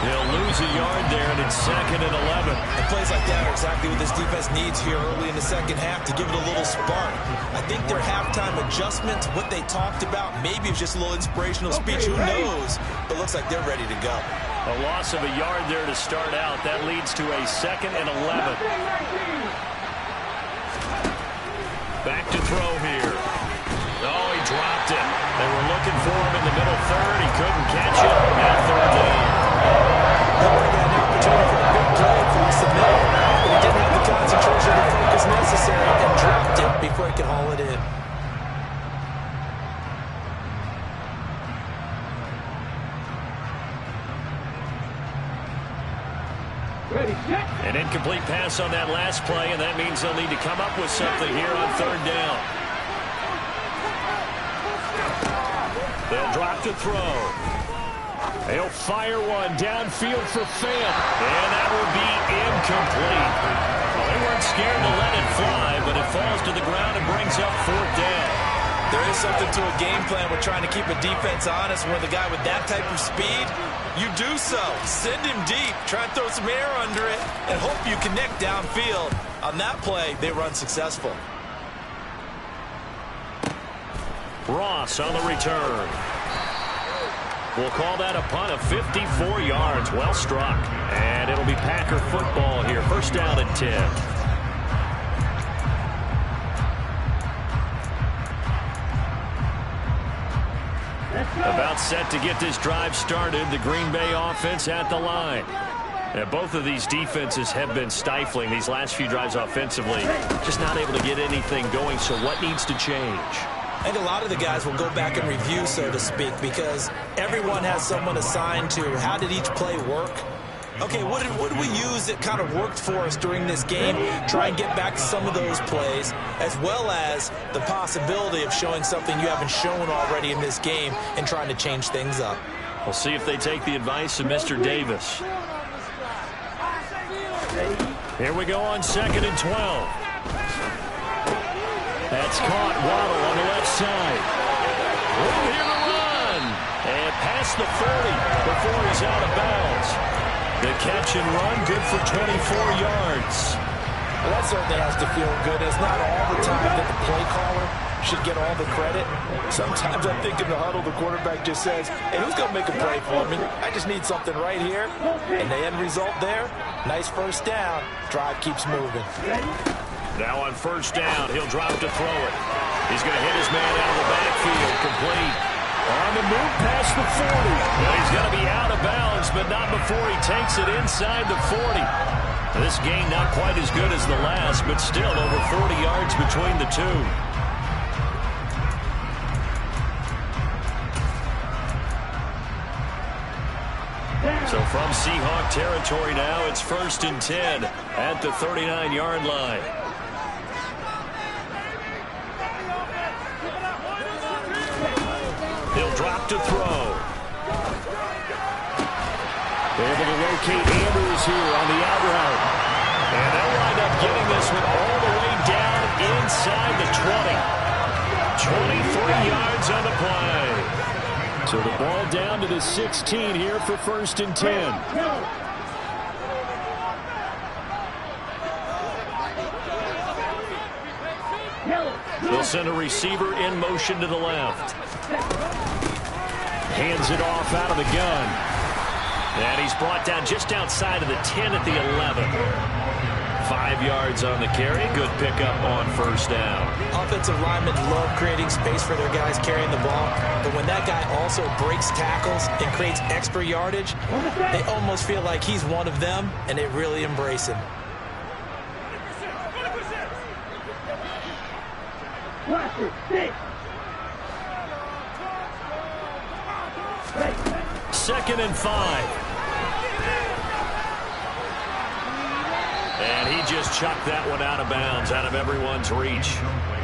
They'll lose a yard there, and it's 2nd and 11. And plays like that are exactly what this defense needs here early in the second half to give it a little spark. I think their halftime adjustment, what they talked about, maybe it's just a little inspirational speech. Who knows? But looks like they're ready to go. A loss of a yard there to start out. That leads to a 2nd and 11. Back to throw here. Oh, he dropped it. They were looking for him in the middle third. He couldn't catch it. Now 3rd down. He would have got an opportunity for a big play across the middle, but he didn't have the concentration or focus necessary and dropped it before he could haul it in. An incomplete pass on that last play, and that means they'll need to come up with something here on 3rd down. They'll drop to throw. They'll fire one downfield for Fant, and that will be incomplete. Well, they weren't scared to let it fly, but it falls to the ground and brings up 4th down. There is something to a game plan with trying to keep a defense honest. When the guy with that type of speed, you do so. Send him deep, try and throw some air under it, and hope you connect downfield. On that play, they were unsuccessful. Ross on the return. We'll call that a punt of 54 yards. Well struck. And it'll be Packer football here. First down and 10. About set to get this drive started. The Green Bay offense at the line. And both of these defenses have been stifling these last few drives offensively. Just not able to get anything going. So what needs to change? I think a lot of the guys will go back and review, so to speak, because everyone has someone assigned to how did each play work. Okay, what did we use that kind of worked for us during this game? Try and get back to some of those plays, as well as the possibility of showing something you haven't shown already in this game and trying to change things up. We'll see if they take the advice of Mr. Davis. Here we go on 2nd and 12. That's caught. Waddle on the left side. Room here to run. And past the 40 before he's out of bounds. The catch and run, good for 24 yards. Well, that certainly has to feel good. It's not all the time that the play caller should get all the credit. Sometimes I think in the huddle, the quarterback just says, hey, who's going to make a play for me? I just need something right here. And the end result there, nice first down. Drive keeps moving. Now on first down, he'll drop to throw it. He's going to hit his man out of the backfield. Complete. On the move past the 40. Well, he's going to be out of bounds, but not before he takes it inside the 40. This game not quite as good as the last, but still over 40 yards between the two. So from Seahawk territory now, it's 1st and 10 at the 39-yard line. He'll drop to throw. They're able to locate Andrews here on the out route. And they'll wind up getting this one all the way down inside the 20. 23 yards on the play. So the ball down to the 16 here for 1st and 10. They'll send a receiver in motion to the left. Hands it off out of the gun. And he's brought down just outside of the 10 at the 11. 5 yards on the carry. Good pickup on first down. Offensive linemen love creating space for their guys carrying the ball. But when that guy also breaks tackles and creates extra yardage, they almost feel like he's one of them, and they really embrace him. Second and 5. And he just chucked that one out of bounds, out of everyone's reach.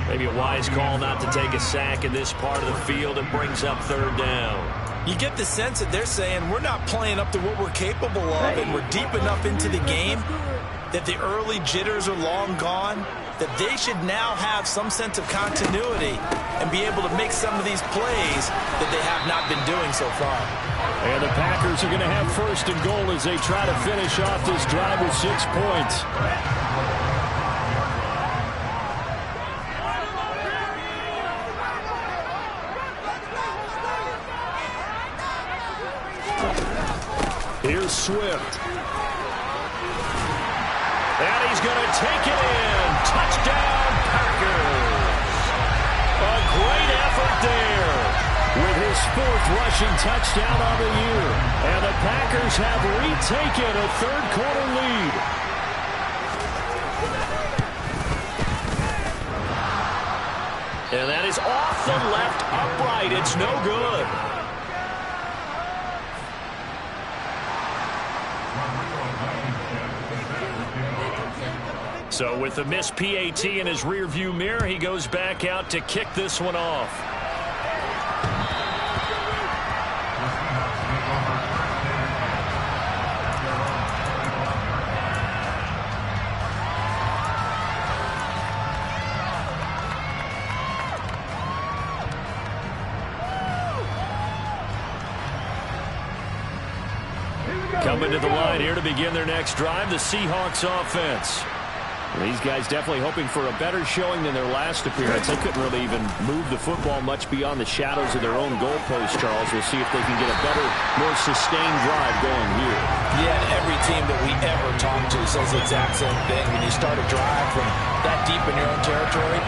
Maybe a wise call not to take a sack in this part of the field. It brings up 3rd down. You get the sense that they're saying we're not playing up to what we're capable of, and we're deep enough into the game that the early jitters are long gone, that they should now have some sense of continuity and be able to make some of these plays that they have not been doing so far. And the Packers are going to have 1st and goal as they try to finish off this drive with 6 points. Here's Swift. And he's going to take it in. Touchdown, Packers. A great effort there. With his 4th rushing touchdown on the year. And the Packers have retaken a 3rd quarter lead. And that is off the left upright. It's no good. So with the missed PAT in his rearview mirror, he goes back out to kick this one off. Coming to the line here to begin their next drive, the Seahawks offense. These guys definitely hoping for a better showing than their last appearance. They couldn't really even move the football much beyond the shadows of their own goalpost, Charles. We'll see if they can get a better, more sustained drive going here. Yeah, and every team that we ever talk to says the exact same thing. When you start a drive from that deep in your own territory,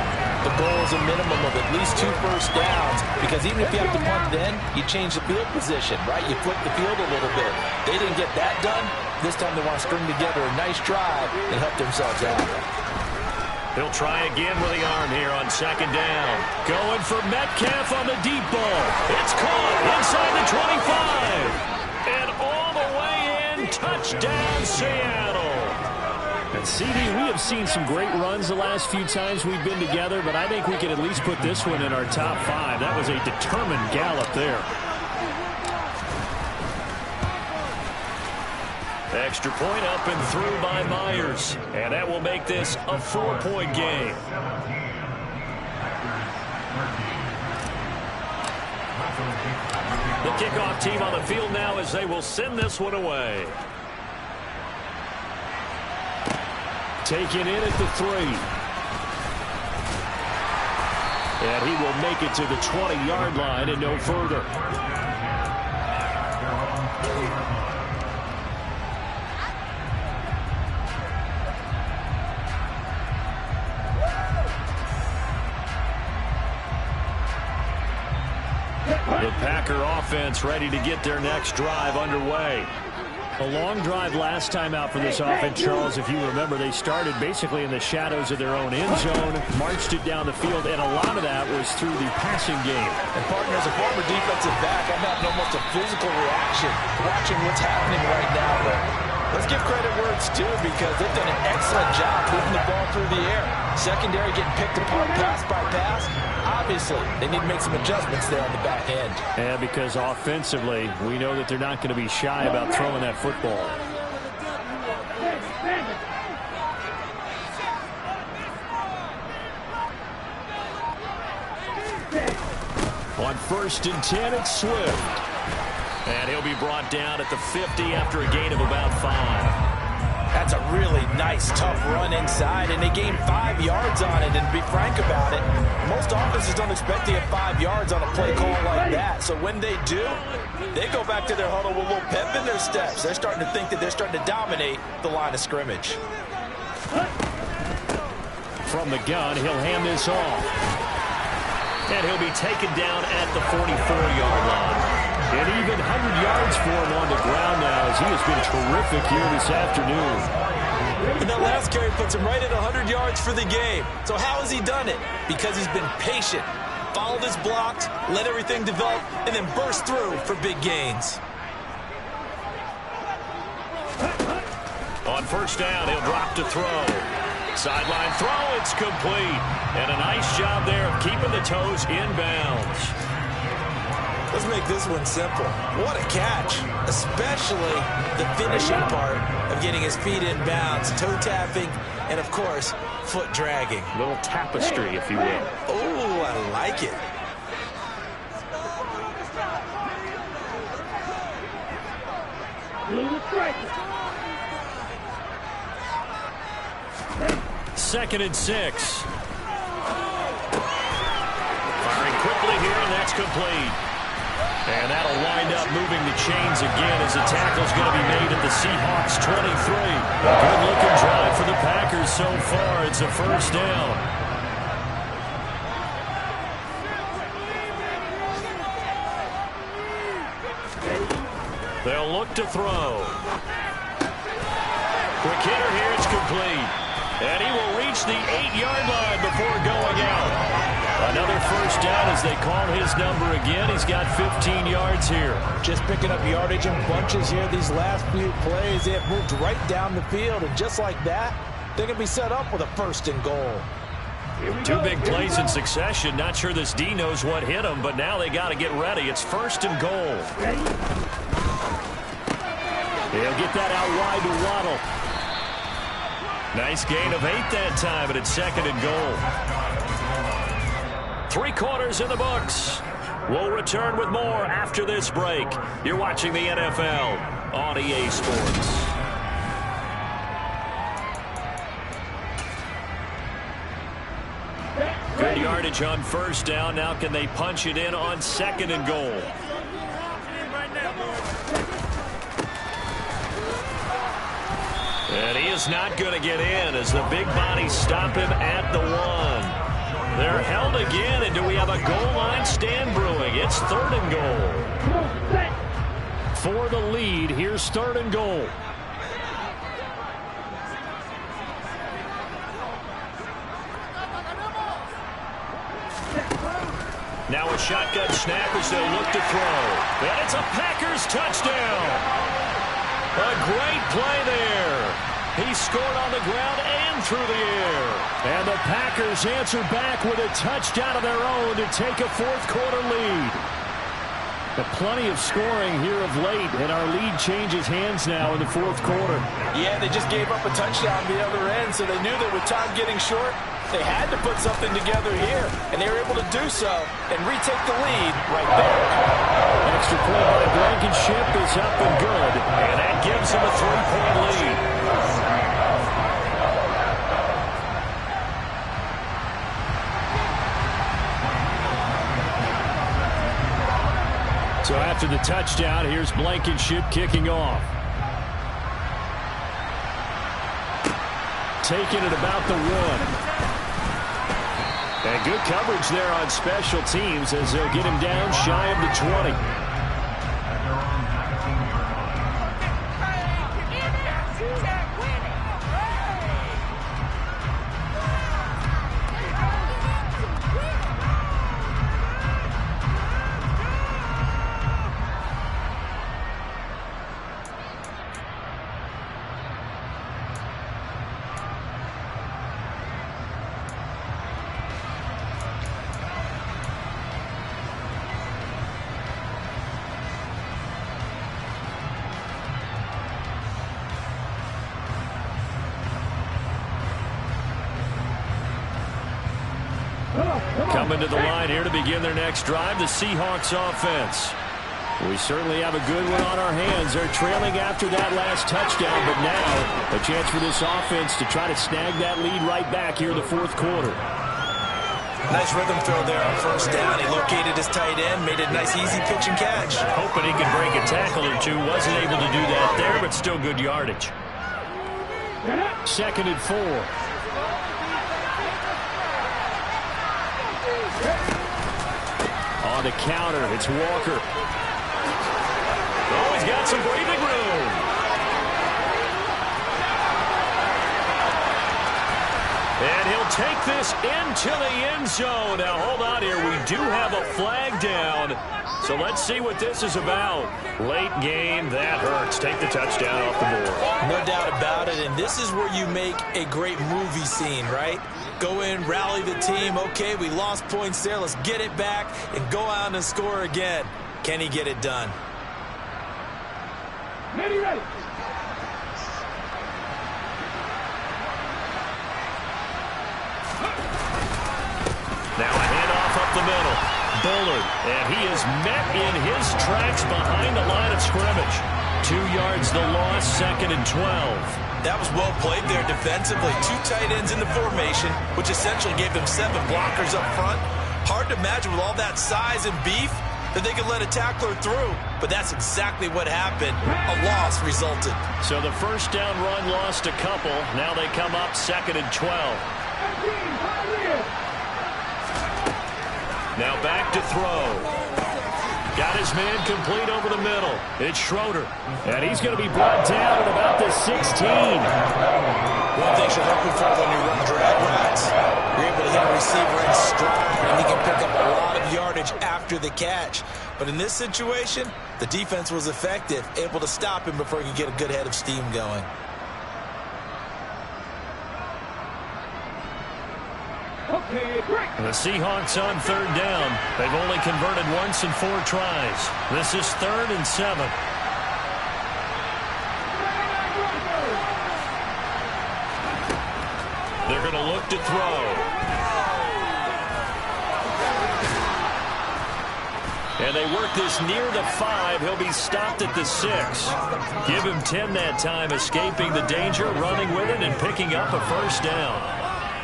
the goal is a minimum of at least 2 first downs, because even if you have to punt then, you change the field position, right? You flip the field a little bit. They didn't get that done. This time they want to string together a nice drive and help themselves out. He'll try again with the arm here on second down. Going for Metcalf on the deep ball. It's caught inside the 25. And all the way in, touchdown Seattle. And CD, we have seen some great runs the last few times we've been together, but I think we can at least put this one in our top 5. That was a determined gallop there. Extra point up and through by Myers. And that will make this a 4-point game. The kickoff team on the field now as they will send this one away. Taken in at the 3. And he will make it to the 20-yard line and no further. The Packer offense ready to get their next drive underway. A long drive last time out for this offense, Charles. If you remember, they started basically in the shadows of their own end zone, marched it down the field, and a lot of that was through the passing game. And, partner, as a former defensive back, I'm having almost a physical reaction watching what's happening right now. But let's give credit where it's due, because they've done an excellent job moving the ball through the air. Secondary getting picked apart pass by pass. Obviously, they need to make some adjustments there on the back end. And because offensively, we know that they're not going to be shy about throwing that football. On 1st and 10, it's Swift. And he'll be brought down at the 50 after a gain of about 5. That's a really nice, tough run inside, and they gained 5 yards on it. And to be frank about it, most offenses don't expect to get 5 yards on a play call like that. So when they do, they go back to their huddle with a little pep in their steps. They're starting to think that they're starting to dominate the line of scrimmage. From the gun, he'll hand this off. And he'll be taken down at the 44-yard line. And even 100 yards for him on the ground now, as he has been terrific here this afternoon. And that last carry puts him right at 100 yards for the game. So how has he done it? Because he's been patient, followed his blocks, let everything develop, and then burst through for big gains. On 1st down, he'll drop to throw. Sideline throw, it's complete. And a nice job there of keeping the toes inbounds. Let's make this one simple. What a catch, especially the finishing part of getting his feet in bounds, toe tapping, and of course, foot dragging. A little tapestry, if you will. Oh, I like it. Second and 6. Firing quickly here, and that's complete. And that'll wind up moving the chains again as the tackle's going to be made at the Seahawks 23. Good-looking drive for the Packers so far. It's a 1st down. They'll look to throw. Quick hitter here, it's complete. And he will reach the 8-yard line before going out. Another 1st down as they call his number again. He's got 15 yards here. Just picking up yardage in bunches here these last few plays. They have moved right down the field, and just like that, they're going to be set up with a 1st and goal. 2 big plays in succession. Not sure this D knows what hit him, but now they got to get ready. It's 1st and goal. They'll get that out wide to Waddle. Nice gain of 8 that time, and it's 2nd and goal. 3 quarters in the books. We'll return with more after this break. You're watching the NFL on EA Sports. Good yardage on first down. Now can they punch it in on second and goal? And he is not going to get in as the big bodies stop him at the 1. They're held again, and do we have a goal line stand brewing? It's third and goal. For the lead, here's third and goal. Now a shotgun snap as they look to throw. And it's a Packers touchdown. A great play there. He scored on the ground and through the air. And the Packers answer back with a touchdown of their own to take a fourth-quarter lead. But plenty of scoring here of late, and our lead changes hands now in the fourth quarter. Yeah, they just gave up a touchdown the other end, so they knew that with time getting short, they had to put something together here, and they were able to do so and retake the lead right there. Extra point by Blankenship is up and good, and that gives them a 3-point lead. So after the touchdown, here's Blankenship kicking off. Taking it about the 1. And good coverage there on special teams as they'll get him down shy of the 20. Coming to the line here to begin their next drive, the Seahawks offense. We certainly have a good one on our hands. They're trailing after that last touchdown, but now a chance for this offense to try to snag that lead right back here in the fourth quarter. Nice rhythm throw there on first down. He located his tight end, made a nice easy pitch and catch. Hoping he could break a tackle or two. Wasn't able to do that there, but still good yardage. Second and 4. On the counter, it's Walker. Oh, he's got some breathing room. And he'll take this into the end zone. Now, hold on here. We do have a flag down. So let's see what this is about. Late game, that hurts. Take the touchdown off the board. No doubt about it, and this is where you make a great movie scene, right? Go in, rally the team. Okay, we lost points there. Let's get it back and go out and score again. Can he get it done? Ready. Now a handoff up the middle. Bullard, and he is met in his tracks behind the line of scrimmage. 2 yards the loss, second and 12. That was well played there defensively. 2 tight ends in the formation, which essentially gave them 7 blockers up front. Hard to imagine with all that size and beef that they could let a tackler through. But that's exactly what happened. A loss resulted. So the first down run lost a couple. Now they come up second and 12. Now back to throw. Got his man complete over the middle. It's Schroeder. And he's going to be brought down at about the 16. One thing you're looking for when you run drag routes, you're able to hit a receiver in stride, and he can pick up a lot of yardage after the catch. But in this situation, the defense was effective, able to stop him before he could get a good head of steam going. The Seahawks on third down. They've only converted once in 4 tries. This is 3rd and 7. They're going to look to throw. And they work this near the 5. He'll be stopped at the 6. Give him 10 that time, escaping the danger, running with it, and picking up a first down.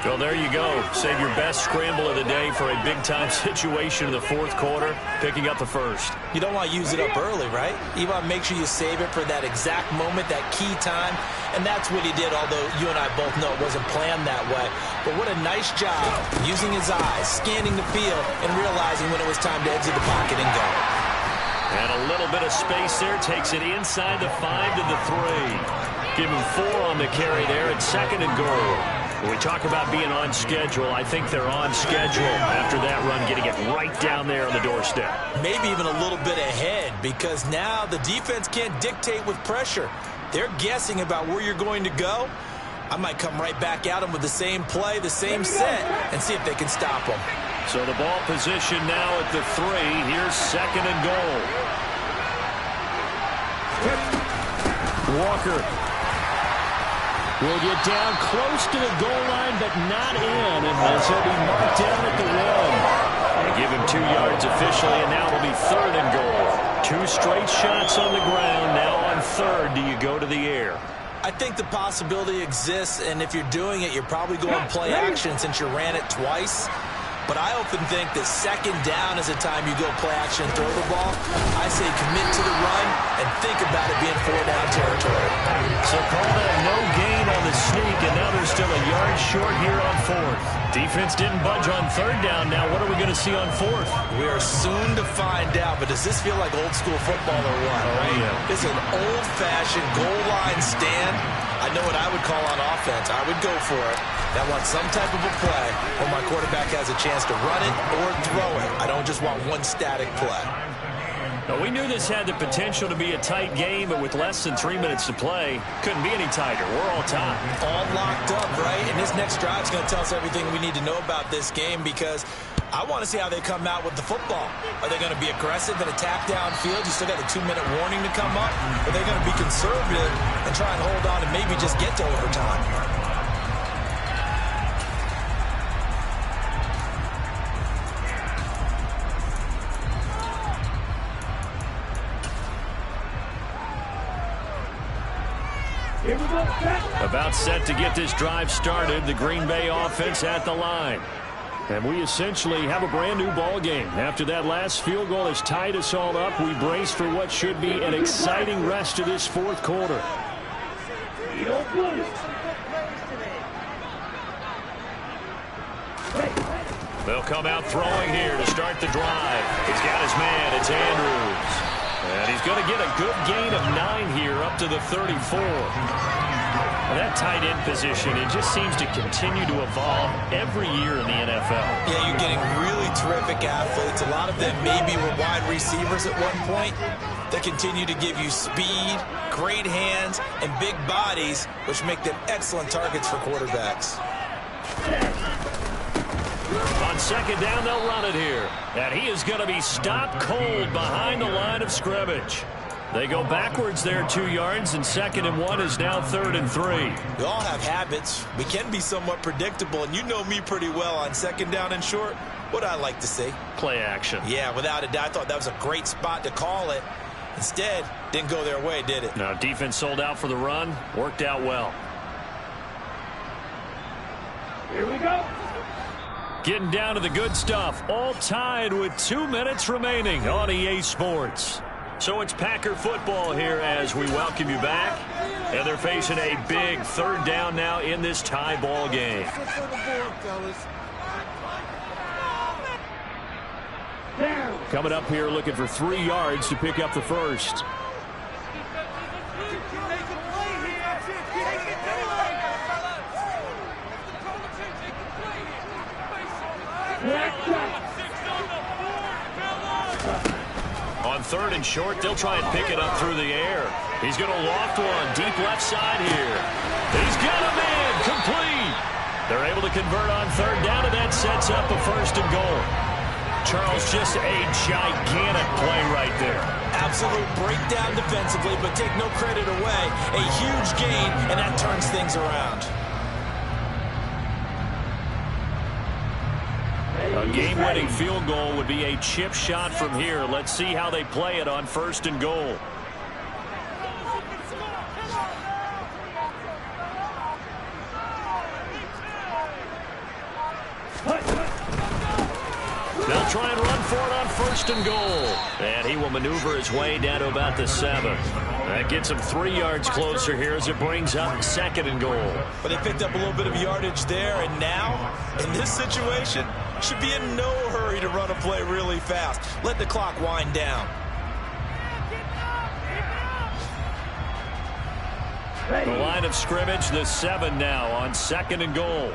Well, there you go. Save your best scramble of the day for a big-time situation in the fourth quarter, picking up the first. You don't want to use it up early, right? You want to make sure you save it for that exact moment, that key time, and that's what he did, although you and I both know it wasn't planned that way. But what a nice job using his eyes, scanning the field, and realizing when it was time to exit the pocket and go. And a little bit of space there takes it inside the 5 to the 3. Give him 4 on the carry there at 2nd and goal. When we talk about being on schedule, I think they're on schedule after that run, getting it right down there on the doorstep. Maybe even a little bit ahead, because now the defense can't dictate with pressure. They're guessing about where you're going to go. I might come right back at them with the same play, the same set, and see if they can stop them. So the ball position now at the 3. Here's 2nd and goal. Walker will get down close to the goal line, but not in, and he'll be marked down at the 1. They give him 2 yards officially, and now it'll be 3rd and goal. 2 straight shots on the ground. Now on 3rd, do you go to the air? I think the possibility exists, and if you're doing it, you're probably going play action since you ran it twice. But I often think that 2nd down is the time you go play action and throw the ball. I say commit to the run and think about it being 4-down territory. So call that no gain on the sneak, and now they're still a yard short here on 4th. Defense didn't budge on 3rd down. Now what are we going to see on 4th? We are soon to find out, but does this feel like old school football or what, right? Yeah. This is an old-fashioned goal line stand. I know what I would call on offense. I would go for it. I want some type of a play where my quarterback has a chance to run it or throw it. I don't just want one static play. Now, we knew this had the potential to be a tight game, but with less than 3 minutes to play, couldn't be any tighter. We're all tied. All locked up, right? And this next drive is going to tell us everything we need to know about this game, because I want to see how they come out with the football. Are they going to be aggressive and attack downfield? You still got a 2-minute warning to come up. Are they going to be conservative and try and hold on and maybe just get to overtime? About set to get this drive started. The Green Bay offense at the line. And we essentially have a brand new ball game. After that last field goal has tied us all up, we brace for what should be an exciting rest of this fourth quarter. They'll come out throwing here to start the drive. He's got his man. It's Andrews. And he's going to get a good gain of 9 here up to the 34. And that tight end position, it just seems to continue to evolve every year in the NFL. Yeah, you're getting really terrific athletes. A lot of them maybe were wide receivers at one point that continue to give you speed, great hands, and big bodies, which make them excellent targets for quarterbacks. On 2nd down, they'll run it here. And he is going to be stopped cold behind the line of scrimmage. They go backwards there 2 yards, and 2nd and 1 is now 3rd and 3. We all have habits. We can be somewhat predictable, and you know me pretty well on 2nd down and short. What I like to see? Play action. Yeah, without a doubt. I thought that was a great spot to call it. Instead, didn't go their way, did it? No, defense sold out for the run. Worked out well. Here we go. Getting down to the good stuff. All tied with 2 minutes remaining on EA Sports. So it's Packer football here as we welcome you back. And they're facing a big 3rd down now in this tie ball game. Coming up here looking for 3 yards to pick up the first. On 3rd and short, they'll try and pick it up through the air. He's going to loft one deep left side here. He's got a man complete. They're able to convert on 3rd down, and that sets up a 1st and goal. Charles, just a gigantic play right there. Absolute breakdown defensively, but take no credit away. A huge gain, and that turns things around. A game-winning field goal would be a chip shot from here. Let's see how they play it on 1st and goal. first and goal. And he will maneuver his way down to about the 7. That gets him 3 yards closer here as it brings up second and goal. But they picked up a little bit of yardage there, and now, in this situation, should be in no hurry to run a play really fast. Let the clock wind down. The line of scrimmage, the 7 now on second and goal.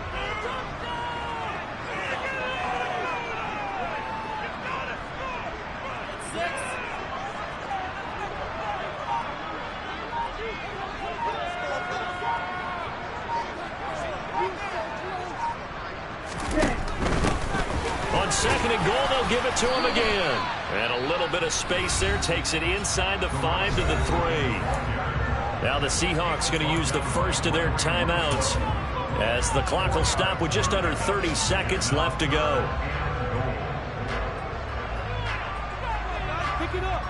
On second and goal, they'll give it to him again. And a little bit of space there takes it inside the 5 to the 3. Now the Seahawks going to use the first of their timeouts as the clock will stop with just under 30 seconds left to go. Pick it up.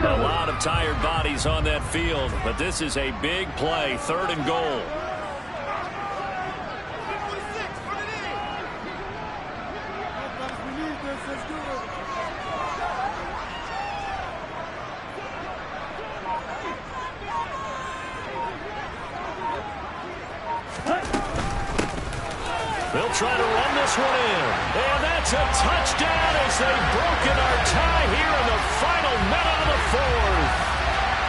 A lot of tired bodies on that field, but this is a big play, third and goal. They'll try to run this one in. And that's a touchdown as they've broken our tie here in the final minute of the 4th.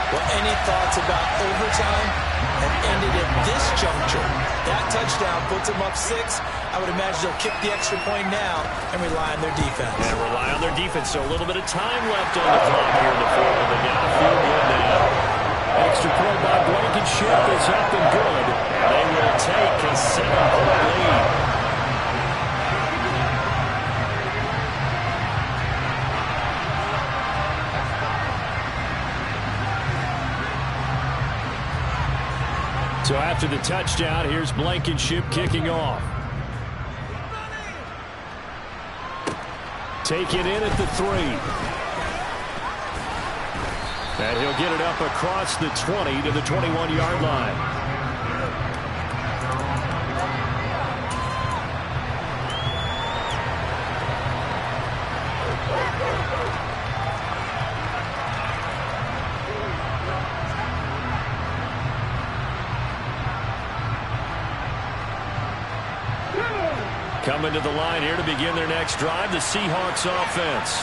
Well, any thoughts about overtime have ended at this juncture. That touchdown puts them up 6. I would imagine they'll kick the extra point now and rely on their defense. And rely on their defense. So a little bit of time left on the clock here in the 4th. And they got to feel good now. Extra point by Blankenship is up and good. They will take a 7-point lead. So after the touchdown, here's Blankenship kicking off. Take it in at the 3. And he'll get it up across the 20 to the 21-yard line. Coming to the line here to begin their next drive, the Seahawks offense.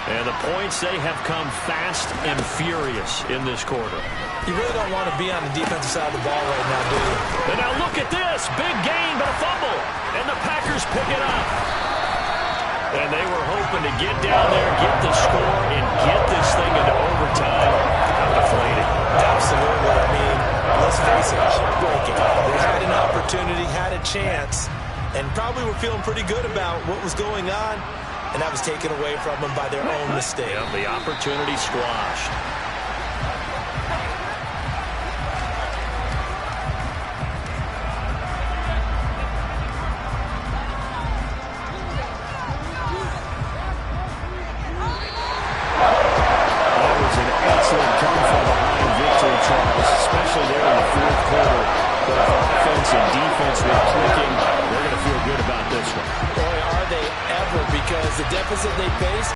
And the points, they have come fast and furious in this quarter. You really don't want to be on the defensive side of the ball right now, do you? And now look at this. Big gain, but a fumble. And the Packers pick it up. And they were hoping to get down there, get the score, and get this thing into overtime. Got deflated. Absolutely. I mean, let's face it, heartbreaking. They had an opportunity, had a chance, and probably were feeling pretty good about what was going on, and that was taken away from them by their own mistake. Yeah, the opportunity squashed. That was an excellent come-from-behind victory, Charles, especially there in the 4th quarter. Both offense and defense were clicking. They're going to feel good about this one. Boy, are they ever, because the deficit they face